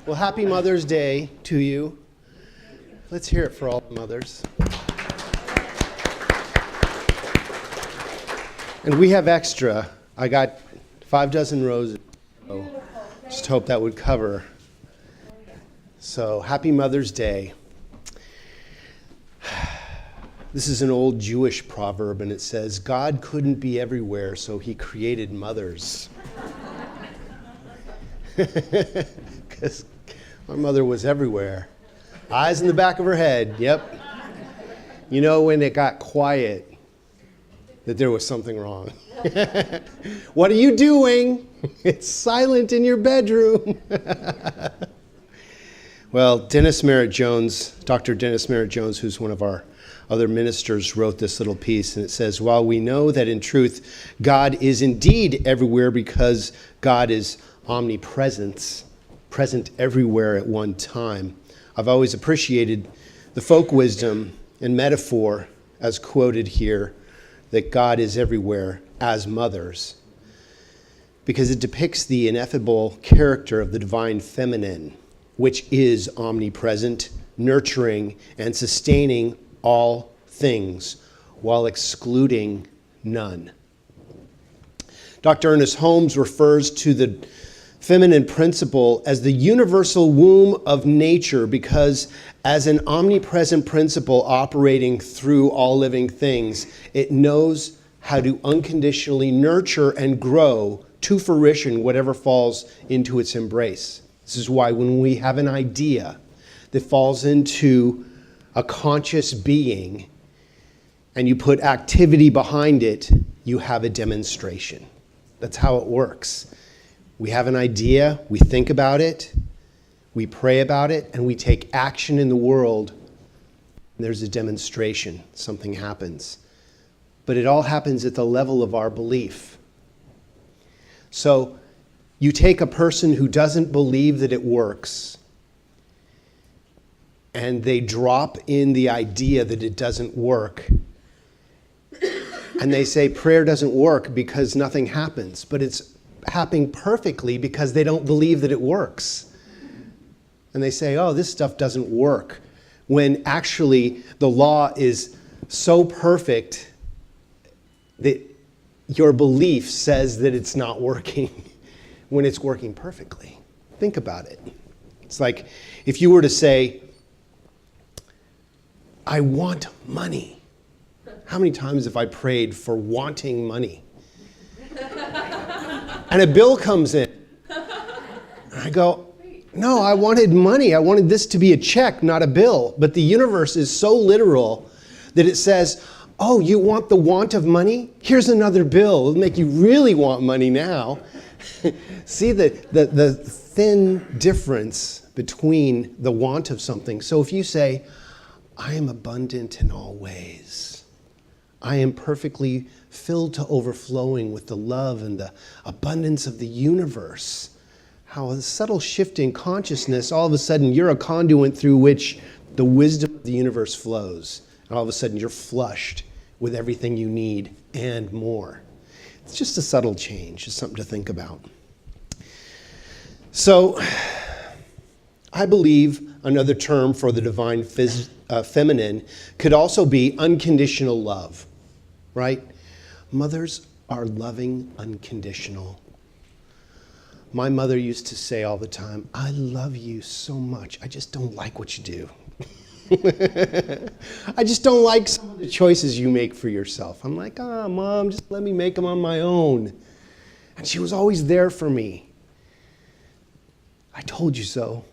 Well, happy Mother's Day to you. Let's hear it for all the mothers. And we have extra. I got 5 dozen roses. So just hope that would cover. So happy Mother's Day. This is an old Jewish proverb, and it says, God couldn't be everywhere, so he created mothers. Because my mother was everywhere. Eyes in the back of her head, yep. You know when it got quiet, that there was something wrong. What are you doing? It's silent in your bedroom. Well, Dennis Merritt Jones, Dr. Dennis Merritt Jones, who's one of our other ministers, wrote this little piece, and it says, while we know that in truth God is indeed everywhere because God is omnipresent, present everywhere at one time, I've always appreciated the folk wisdom and metaphor as quoted here, that God is everywhere as mothers, because it depicts the ineffable character of the divine feminine, which is omnipresent, nurturing, and sustaining all things while excluding none. Dr. Ernest Holmes refers to the feminine principle as the universal womb of nature because as an omnipresent principle operating through all living things, it knows how to unconditionally nurture and grow to fruition whatever falls into its embrace. This is why when we have an idea that falls into a conscious being and you put activity behind it, you have a demonstration. That's how it works. We have an idea, we think about it, we pray about it, and we take action in the world. And there's a demonstration, something happens. But it all happens at the level of our belief. So you take a person who doesn't believe that it works, and they drop in the idea that it doesn't work, and they say prayer doesn't work because nothing happens, but it's happening perfectly because they don't believe that it works. And they say, oh, this stuff doesn't work, when actually the law is so perfect that your belief says that it's not working when it's working perfectly. Think about it. It's like if you were to say, I want money. How many times have I prayed for wanting money? And a bill comes in. I go, no, I wanted money. I wanted this to be a check, not a bill. But the universe is so literal that it says, oh, you want the want of money? Here's another bill. It'll make you really want money now. See the thin difference between the want of something. So if you say, I am abundant in all ways. I am perfectly filled to overflowing with the love and the abundance of the universe. How a subtle shift in consciousness, all of a sudden you're a conduit through which the wisdom of the universe flows. And all of a sudden you're flushed with everything you need and more. It's just a subtle change, it's something to think about. So, I believe another term for the divine feminine could also be unconditional love, right? Mothers are loving, unconditional. My mother used to say all the time, I love you so much, I just don't like what you do. I just don't like some of the choices you make for yourself. I'm like, Mom, just let me make them on my own. And she was always there for me. I told you so.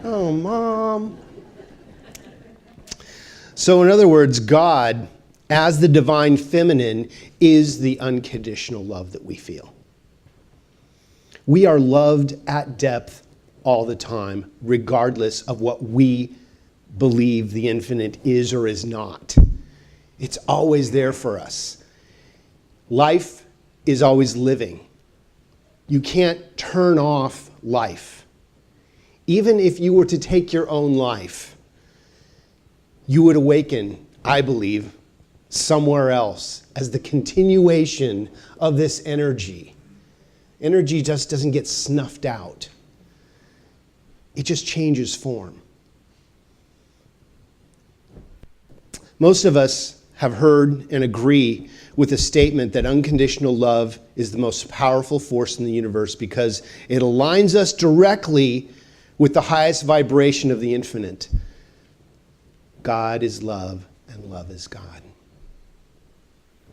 Oh, Mom. So in other words, God, as the divine feminine, is the unconditional love that we feel. We are loved at depth all the time, regardless of what we believe the infinite is or is not. It's always there for us. Life is always living. You can't turn off life. Even if you were to take your own life, you would awaken, I believe, somewhere else as the continuation of this energy. Energy just doesn't get snuffed out. It just changes form. Most of us have heard and agree with the statement that unconditional love is the most powerful force in the universe because it aligns us directly with the highest vibration of the infinite. God is love, and love is God.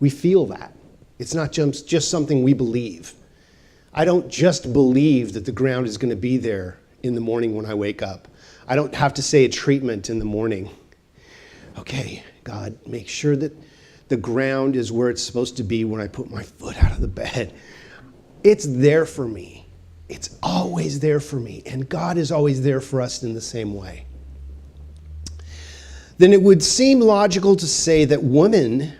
We feel that. It's not just something we believe. I don't just believe that the ground is going to be there in the morning when I wake up. I don't have to say a treatment in the morning. Okay, God, make sure that the ground is where it's supposed to be when I put my foot out of the bed. It's there for me. It's always there for me. And God is always there for us in the same way. Then it would seem logical to say that women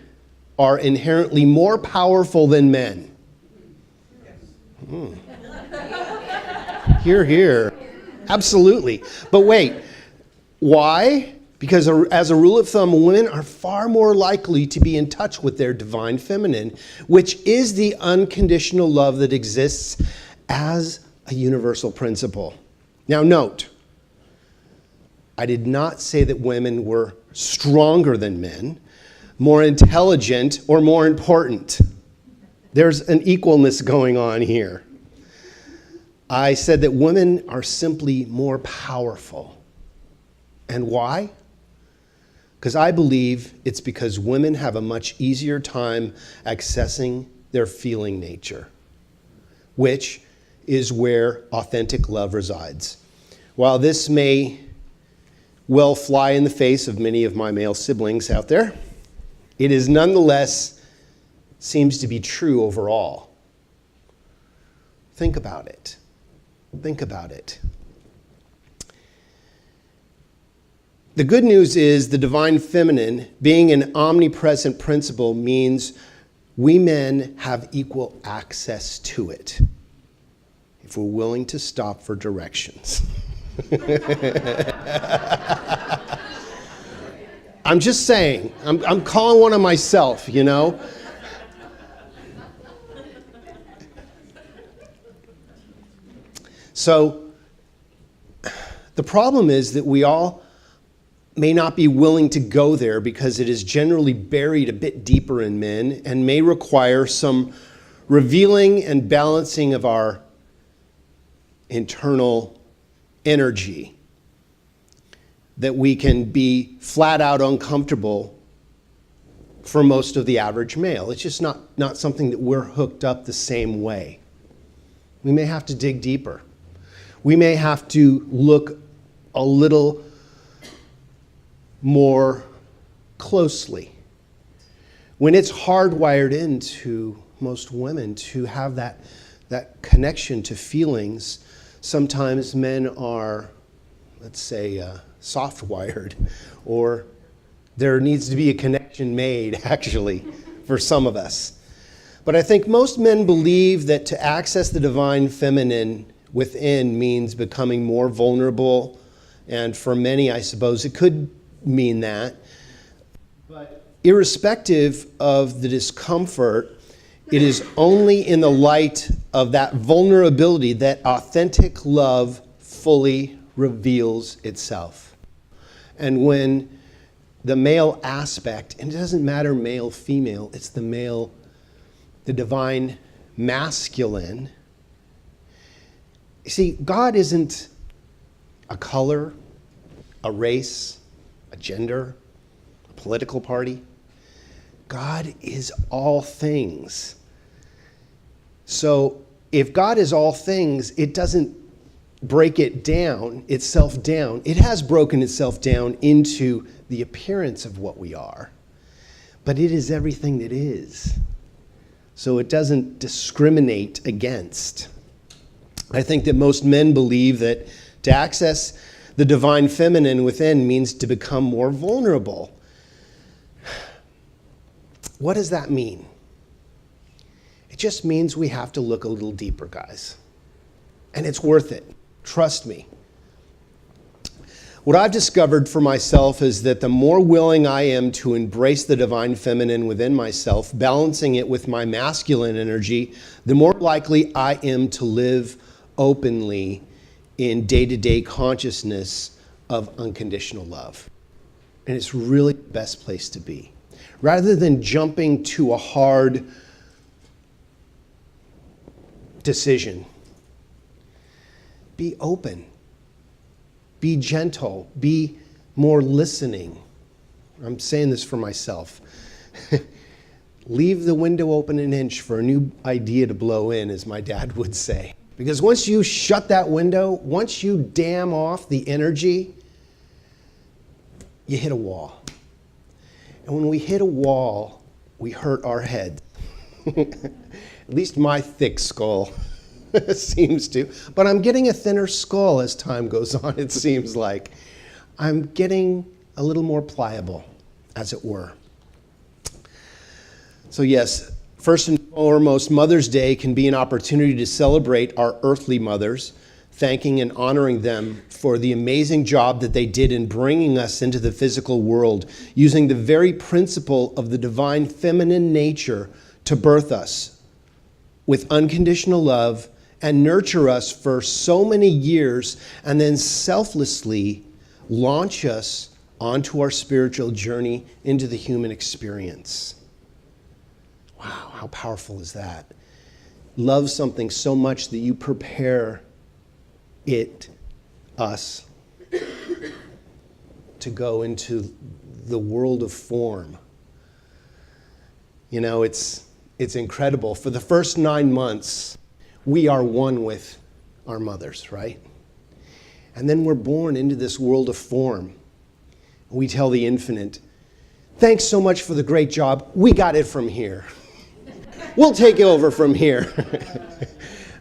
are inherently more powerful than men. Hear, hear. Absolutely. But wait, why? Because as a rule of thumb, women are far more likely to be in touch with their divine feminine, which is the unconditional love that exists as a universal principle. Now note, I did not say that women were stronger than men, more intelligent, or more important. There's an equalness going on here. I said that women are simply more powerful. And why? Because I believe it's because women have a much easier time accessing their feeling nature, which is where authentic love resides. While this may well fly in the face of many of my male siblings out there, it is nonetheless seems to be true overall. Think about it. Think about it. The good news is the divine feminine, being an omnipresent principle, means we men have equal access to it if we're willing to stop for directions. I'm just saying, I'm calling one on myself, you know. So the problem is that we all may not be willing to go there because it is generally buried a bit deeper in men and may require some revealing and balancing of our internal energy, that we can be flat out uncomfortable for most of the average male. It's just not something that we're hooked up the same way. We may have to dig deeper. We may have to look a little more closely. When it's hardwired into most women to have that connection to feelings, sometimes men are, let's say, soft-wired, or there needs to be a connection made, actually, for some of us. But I think most men believe that to access the divine feminine within means becoming more vulnerable, and for many, I suppose, it could mean that. But irrespective of the discomfort, it is only in the light of that vulnerability that authentic love fully reveals itself. And when the male aspect, and it doesn't matter male, female, it's the male, the divine masculine. You see, God isn't a color, a race, a gender, a political party. God is all things. So if God is all things, it doesn't break itself down. It has broken itself down into the appearance of what we are, but it is everything that is. So it doesn't discriminate against. I think that most men believe that to access the divine feminine within means to become more vulnerable. What does that mean? It just means we have to look a little deeper, guys. And it's worth it. Trust me. What I've discovered for myself is that the more willing I am to embrace the divine feminine within myself, balancing it with my masculine energy, the more likely I am to live openly in day-to-day consciousness of unconditional love. And it's really the best place to be. Rather than jumping to a hard decision, be open. Be gentle, be more listening. I'm saying this for myself. Leave the window open an inch for a new idea to blow in, as my dad would say. Because once you shut that window, once you dam off the energy, you hit a wall. And when we hit a wall, we hurt our head. At least my thick skull seems to. But I'm getting a thinner skull as time goes on, it seems like. I'm getting a little more pliable, as it were. So yes, first and foremost, Mother's Day can be an opportunity to celebrate our earthly mothers, thanking and honoring them for the amazing job that they did in bringing us into the physical world, using the very principle of the divine feminine nature to birth us with unconditional love and nurture us for so many years, and then selflessly launch us onto our spiritual journey into the human experience. Wow, how powerful is that? Love something so much that you prepare us, to go into the world of form. You know, it's incredible. For the first 9 months, we are one with our mothers, right? And then we're born into this world of form. We tell the infinite, thanks so much for the great job. We got it from here. We'll take over from here.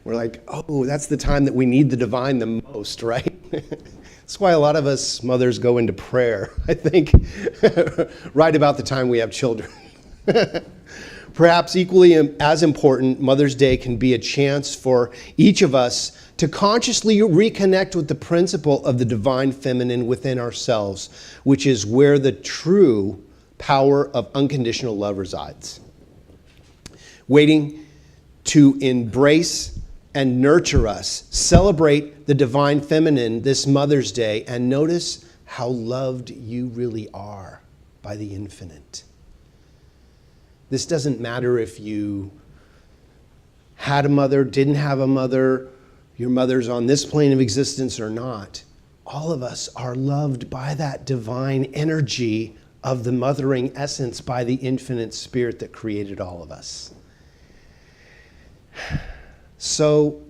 We're like, oh, that's the time that we need the divine the most, right? That's why a lot of us mothers go into prayer, I think, right about the time we have children. Perhaps equally as important, Mother's Day can be a chance for each of us to consciously reconnect with the principle of the divine feminine within ourselves, which is where the true power of unconditional love resides. Waiting to embrace and nurture us, celebrate the divine feminine this Mother's Day, and notice how loved you really are by the infinite. This doesn't matter if you had a mother, didn't have a mother, your mother's on this plane of existence or not. All of us are loved by that divine energy of the mothering essence, by the infinite spirit that created all of us. So,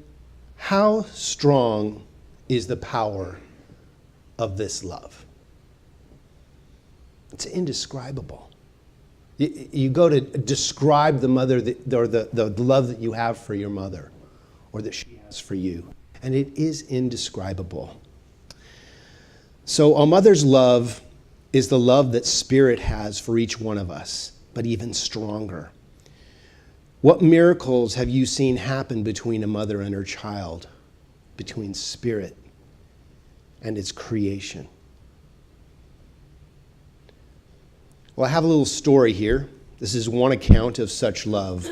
how strong is the power of this love? It's indescribable. You go to describe the mother or the love that you have for your mother, or that she has for you, and it is indescribable. So a mother's love is the love that Spirit has for each one of us, but even stronger. What miracles have you seen happen between a mother and her child, between Spirit and its creation? Well, I have a little story here. This is one account of such love.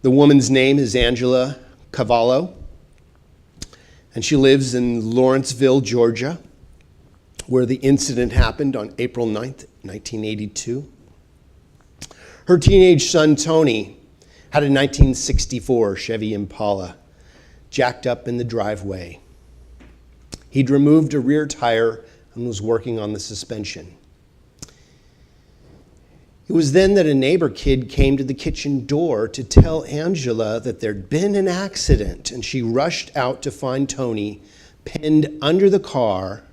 The woman's name is Angela Cavallo, and she lives in Lawrenceville, Georgia, where the incident happened on April 9th, 1982. Her teenage son, Tony, had a 1964 Chevy Impala jacked up in the driveway. He'd removed a rear tire and was working on the suspension. It was then that a neighbor kid came to the kitchen door to tell Angela that there'd been an accident, and she rushed out to find Tony pinned under the car,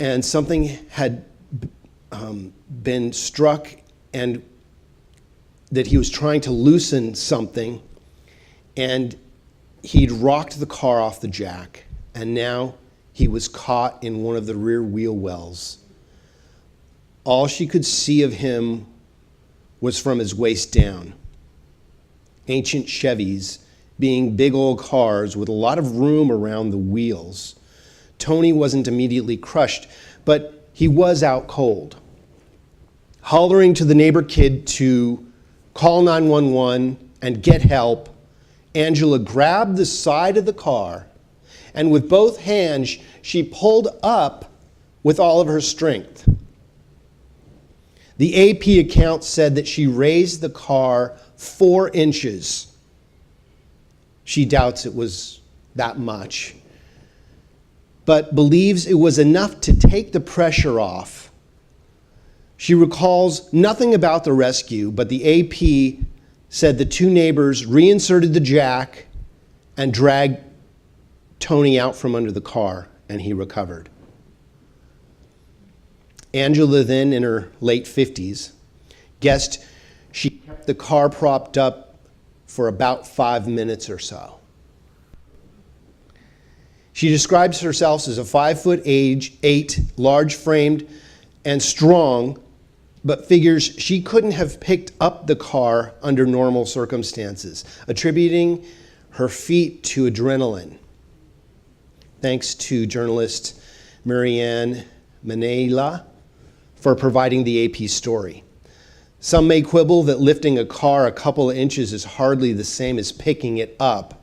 and something had been struck, and that he was trying to loosen something, and he'd rocked the car off the jack, and now he was caught in one of the rear wheel wells. All she could see of him was from his waist down. Ancient Chevys being big old cars with a lot of room around the wheels, Tony wasn't immediately crushed, but he was out cold. Hollering to the neighbor kid to call 911 and get help, Angela grabbed the side of the car, and with both hands, she pulled up with all of her strength. The AP account said that she raised the car 4 inches. She doubts it was that much, but believes it was enough to take the pressure off. She recalls nothing about the rescue, but the AP said the 2 neighbors reinserted the jack and dragged Tony out from under the car, and he recovered. Angela, then in her late 50s, guessed she kept the car propped up for about 5 minutes or so. She describes herself as a 5'8", large-framed and strong, but figures she couldn't have picked up the car under normal circumstances, attributing her feat to adrenaline. Thanks to journalist Marianne Manela for providing the AP story. Some may quibble that lifting a car a couple of inches is hardly the same as picking it up.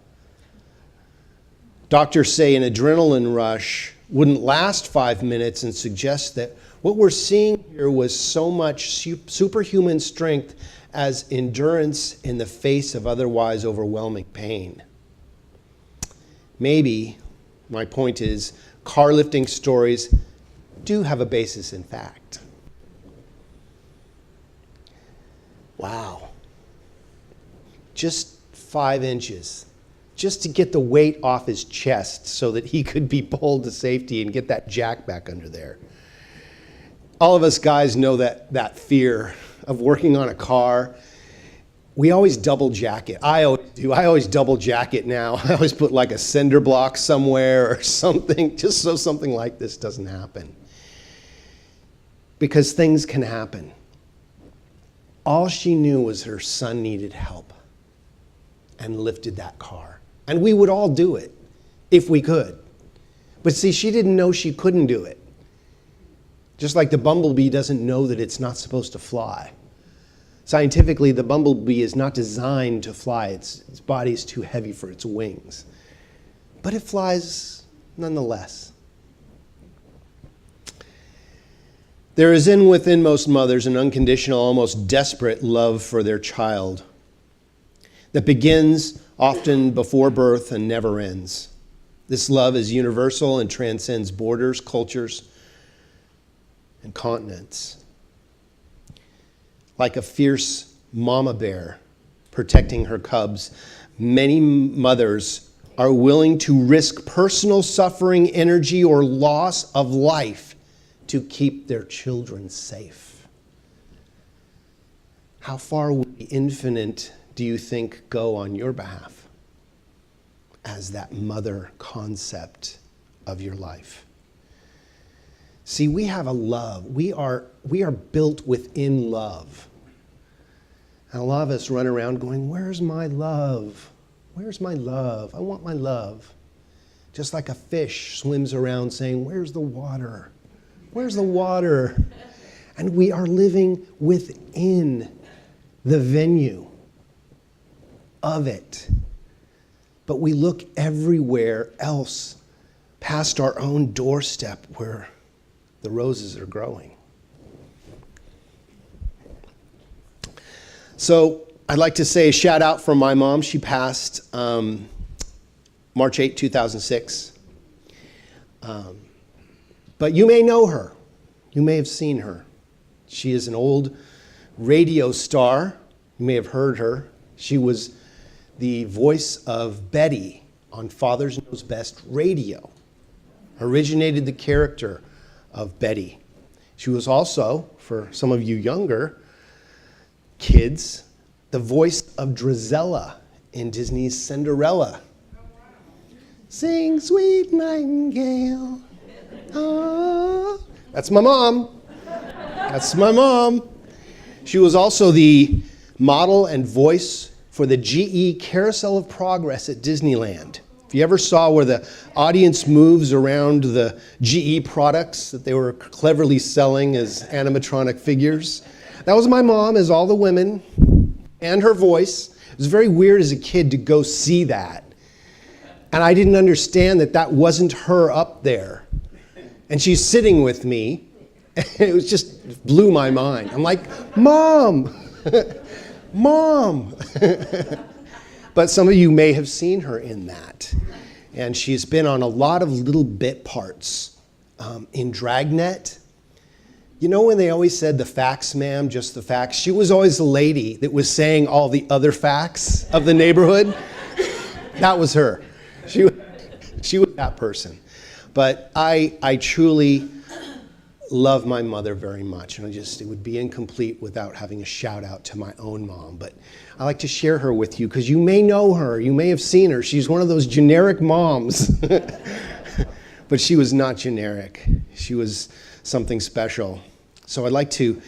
Doctors say an adrenaline rush wouldn't last 5 minutes and suggest that what we're seeing here was so much superhuman strength as endurance in the face of otherwise overwhelming pain. Maybe, my point is, car lifting stories do have a basis in fact. Wow. Just 5 inches. Just to get the weight off his chest so that he could be pulled to safety and get that jack back under there. All of us guys know that fear of working on a car. We always double jack it. I always do. I always double jack it now. I always put like a cinder block somewhere or something, just so something like this doesn't happen. Because things can happen. All she knew was her son needed help and lifted that car. And we would all do it if we could. But see, she didn't know she couldn't do it. Just like the bumblebee doesn't know that it's not supposed to fly. Scientifically, the bumblebee is not designed to fly. Its body is too heavy for its wings. But it flies nonetheless. There is within most mothers an unconditional, almost desperate love for their child that begins often before birth and never ends. This love is universal and transcends borders, cultures, and continents. Like a fierce mama bear protecting her cubs, many mothers are willing to risk personal suffering, energy, or loss of life to keep their children safe. How far would the infinite, do you think, go on your behalf as that mother concept of your life? See, we have a love. We are built within love. And a lot of us run around going, where's my love? Where's my love? I want my love. Just like a fish swims around saying, where's the water? Where's the water? And we are living within the venue of it. But we look everywhere else past our own doorstep where the roses are growing. So I'd like to say a shout out from my mom. She passed March 8, 2006. But you may know her. You may have seen her. She is an old radio star. You may have heard her. She was the voice of Betty on Father's Knows Best Radio. Originated the character of Betty. She was also, for some of you younger kids, the voice of Drizella in Disney's Cinderella. Sing, sweet nightingale. Oh. That's my mom. That's my mom. She was also the model and voice for the GE Carousel of Progress at Disneyland. If you ever saw where the audience moves around the GE products that they were cleverly selling as animatronic figures, that was my mom as all the women and her voice. It was very weird as a kid to go see that. And I didn't understand that that wasn't her up there. And she's sitting with me. And it was just blew my mind. I'm like, Mom, Mom. But some of you may have seen her in that. And she's been on a lot of little bit parts in Dragnet. You know when they always said the facts, ma'am, just the facts? She was always the lady that was saying all the other facts of the neighborhood. That was her. She was that person. But I truly love my mother very much. And it would be incomplete without having a shout out to my own mom. But I like to share her with you because you may know her. You may have seen her. She's one of those generic moms. But she was not generic. She was something special. So I'd like to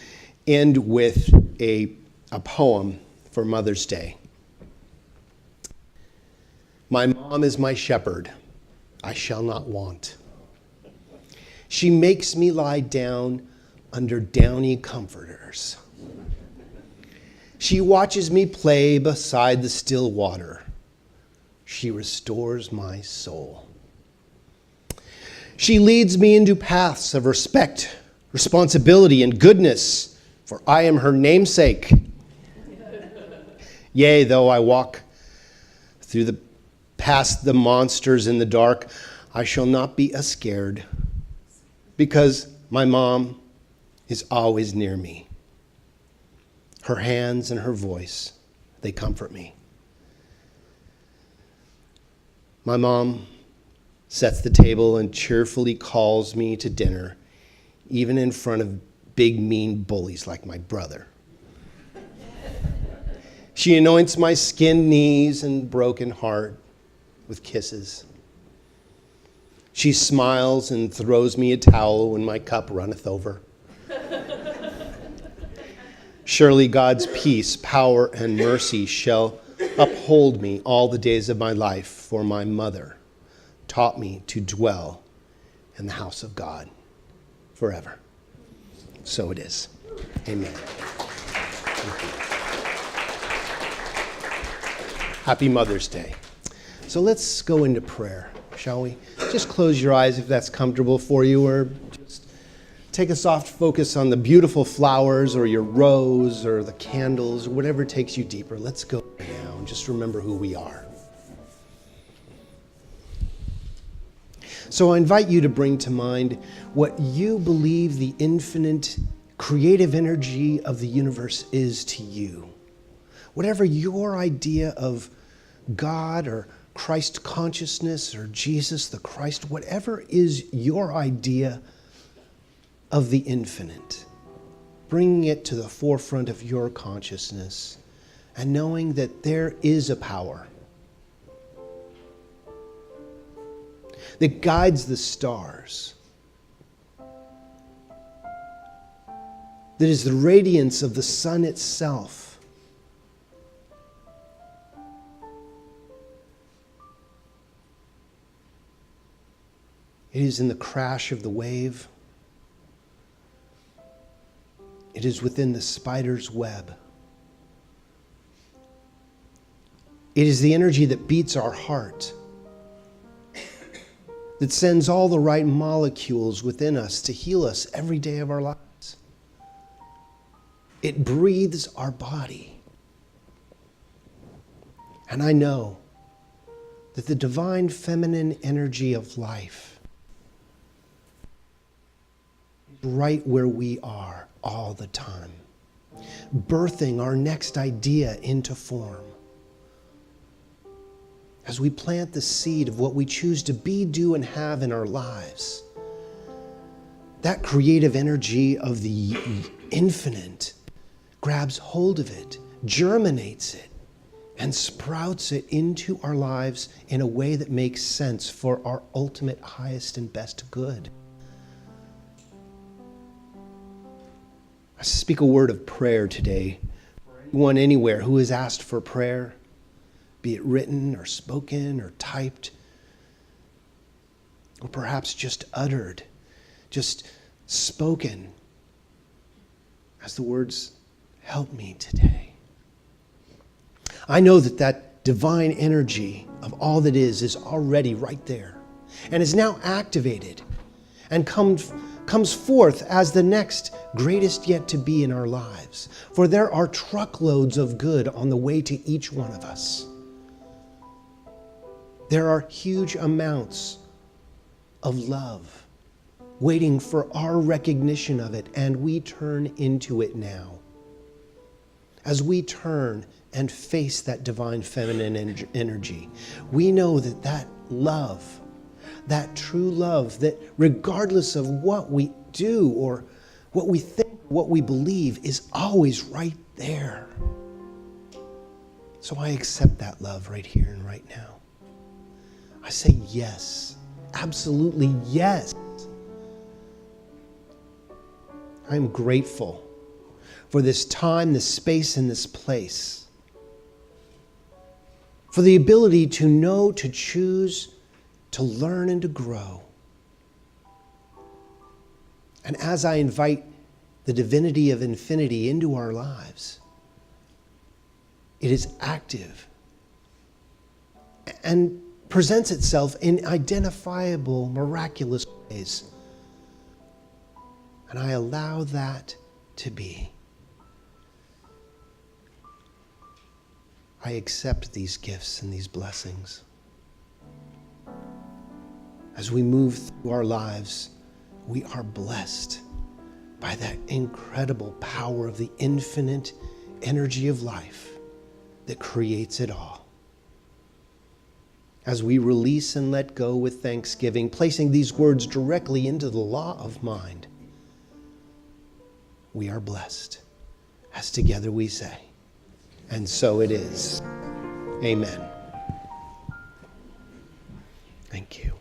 end with a poem for Mother's Day. My mom is my shepherd. I shall not want. She makes me lie down under downy comforters. She watches me play beside the still water. She restores my soul. She leads me into paths of respect, responsibility, and goodness, for I am her namesake. Yea, though I walk past the monsters in the dark, I shall not be scared, because my mom is always near me. Her hands and her voice, they comfort me. My mom sets the table and cheerfully calls me to dinner, even in front of big, mean bullies like my brother. She anoints my skinned knees and broken heart with kisses. She smiles and throws me a towel when my cup runneth over. Surely God's peace, power, and mercy shall uphold me all the days of my life, for my mother taught me to dwell in the house of God forever. So it is. Amen. Happy Mother's Day. So let's go into prayer, shall we? Just close your eyes if that's comfortable for you, or just take a soft focus on the beautiful flowers or your rose or the candles or whatever takes you deeper. Let's go now and just remember who we are. So I invite you to bring to mind what you believe the infinite creative energy of the universe is to you. Whatever your idea of God or Christ consciousness or Jesus the Christ, whatever is your idea of the infinite, bringing it to the forefront of your consciousness and knowing that there is a power that guides the stars, that is the radiance of the sun itself. It is in the crash of the wave. It is within the spider's web. It is the energy that beats our heart, that sends all the right molecules within us to heal us every day of our lives. It breathes our body. And I know that the divine feminine energy of life is right where we are all the time, birthing our next idea into form. As we plant the seed of what we choose to be, do, and have in our lives, that creative energy of the infinite grabs hold of it, germinates it, and sprouts it into our lives in a way that makes sense for our ultimate, highest, and best good. I speak a word of prayer today for anyone anywhere who has asked for prayer, be it written or spoken or typed, or perhaps just uttered, just spoken as the words, "Help me today." I know that that divine energy of all that is already right there and is now activated and comes forth as the next greatest yet to be in our lives. For there are truckloads of good on the way to each one of us. There are huge amounts of love waiting for our recognition of it, and we turn into it now. As we turn and face that divine feminine energy, we know that that love, that true love, that regardless of what we do or what we think, what we believe, is always right there. So I accept that love right here and right now. I say yes, absolutely yes. I'm grateful for this time, this space, and this place. For the ability to know, to choose, to learn, and to grow. And as I invite the divinity of infinity into our lives, it is active and presents itself in identifiable, miraculous ways. And I allow that to be. I accept these gifts and these blessings. As we move through our lives, we are blessed by that incredible power of the infinite energy of life that creates it all. As we release and let go with thanksgiving, placing these words directly into the law of mind, we are blessed, as together we say, and so it is. Amen. Thank you.